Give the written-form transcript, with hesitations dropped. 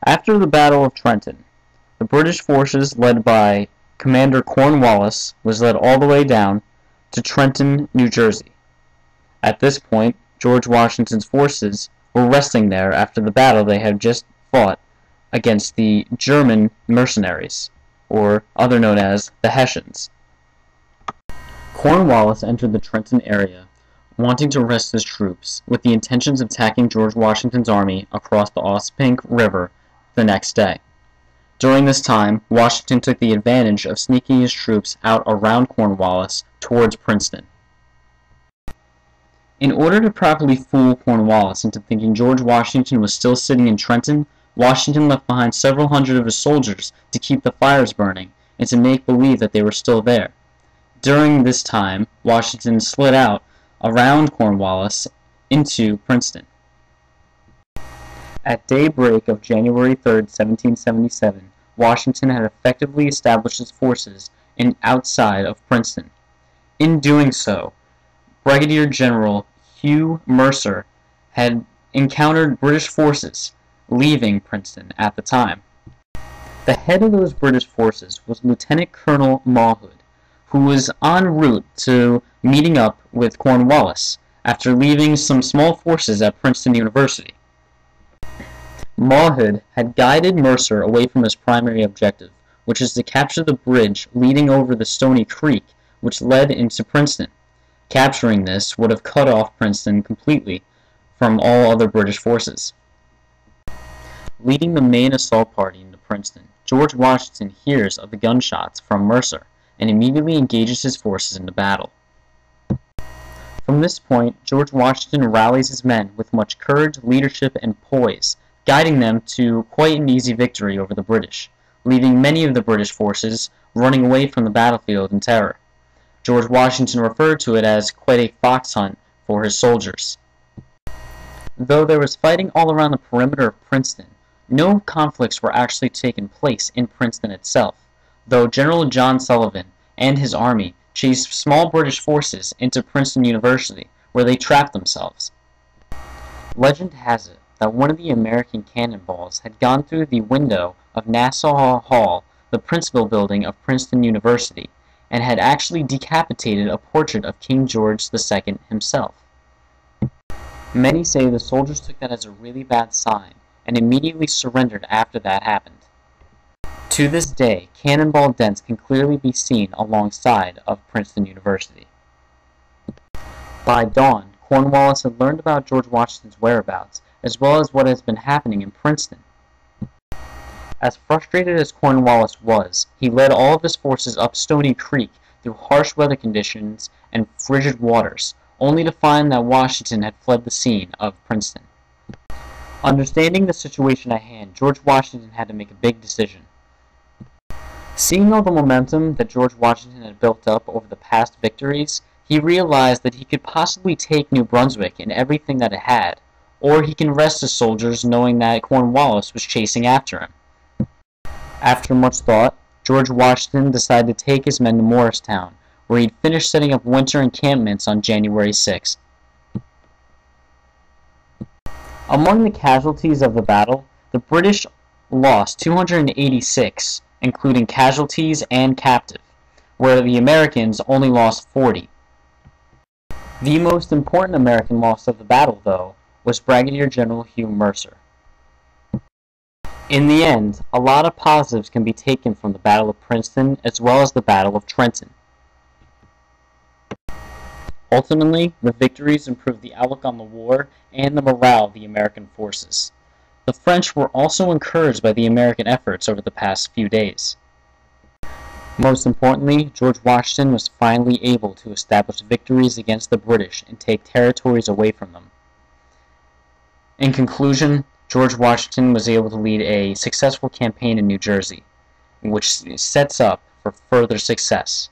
After the Battle of Trenton, the British forces led by Commander Cornwallis was led all the way down to Trenton, New Jersey. At this point, George Washington's forces were resting there after the battle they had just fought against the German mercenaries, or other known as the Hessians. Cornwallis entered the Trenton area, wanting to rest his troops, with the intentions of attacking George Washington's army across the Ossipink River the next day. During this time, Washington took the advantage of sneaking his troops out around Cornwallis towards Princeton. In order to properly fool Cornwallis into thinking George Washington was still sitting in Trenton, Washington left behind several hundred of his soldiers to keep the fires burning and to make believe that they were still there. During this time, Washington slid out around Cornwallis into Princeton. At daybreak of January 3, 1777, Washington had effectively established his forces outside of Princeton. In doing so, Brigadier General Hugh Mercer had encountered British forces leaving Princeton at the time. The head of those British forces was Lieutenant Colonel Mawhood, who was en route to meeting up with Cornwallis after leaving some small forces at Princeton University. Mawhood had guided Mercer away from his primary objective, which is to capture the bridge leading over the Stony Creek, which led into Princeton. Capturing this would have cut off Princeton completely from all other British forces. Leading the main assault party into Princeton, George Washington hears of the gunshots from Mercer and immediately engages his forces into battle. From this point, George Washington rallies his men with much courage, leadership, and poise, guiding them to quite an easy victory over the British, leaving many of the British forces running away from the battlefield in terror. George Washington referred to it as quite a fox hunt for his soldiers. Though there was fighting all around the perimeter of Princeton, no conflicts were actually taking place in Princeton itself, though General John Sullivan and his army chased small British forces into Princeton University, where they trapped themselves. Legend has it that one of the American cannonballs had gone through the window of Nassau Hall, the principal building of Princeton University, and had actually decapitated a portrait of King George II himself. Many say the soldiers took that as a really bad sign, and immediately surrendered after that happened. To this day, cannonball dents can clearly be seen alongside of Princeton University. By dawn, Cornwallis had learned about George Washington's whereabouts, as well as what has been happening in Princeton. As frustrated as Cornwallis was, he led all of his forces up Stony Creek through harsh weather conditions and frigid waters, only to find that Washington had fled the scene of Princeton. Understanding the situation at hand, George Washington had to make a big decision. Seeing all the momentum that George Washington had built up over the past victories, he realized that he could possibly take New Brunswick and everything that it had, or he can rest his soldiers knowing that Cornwallis was chasing after him. After much thought, George Washington decided to take his men to Morristown, where he'd finished setting up winter encampments on January 6th. Among the casualties of the battle, the British lost 286, including casualties and captive, where the Americans only lost 40. The most important American loss of the battle, though, was Brigadier General Hugh Mercer. In the end, a lot of positives can be taken from the Battle of Princeton as well as the Battle of Trenton. Ultimately, the victories improved the outlook on the war and the morale of the American forces. The French were also encouraged by the American efforts over the past few days. Most importantly, George Washington was finally able to establish victories against the British and take territories away from them. In conclusion, George Washington was able to lead a successful campaign in New Jersey, which sets up for further success.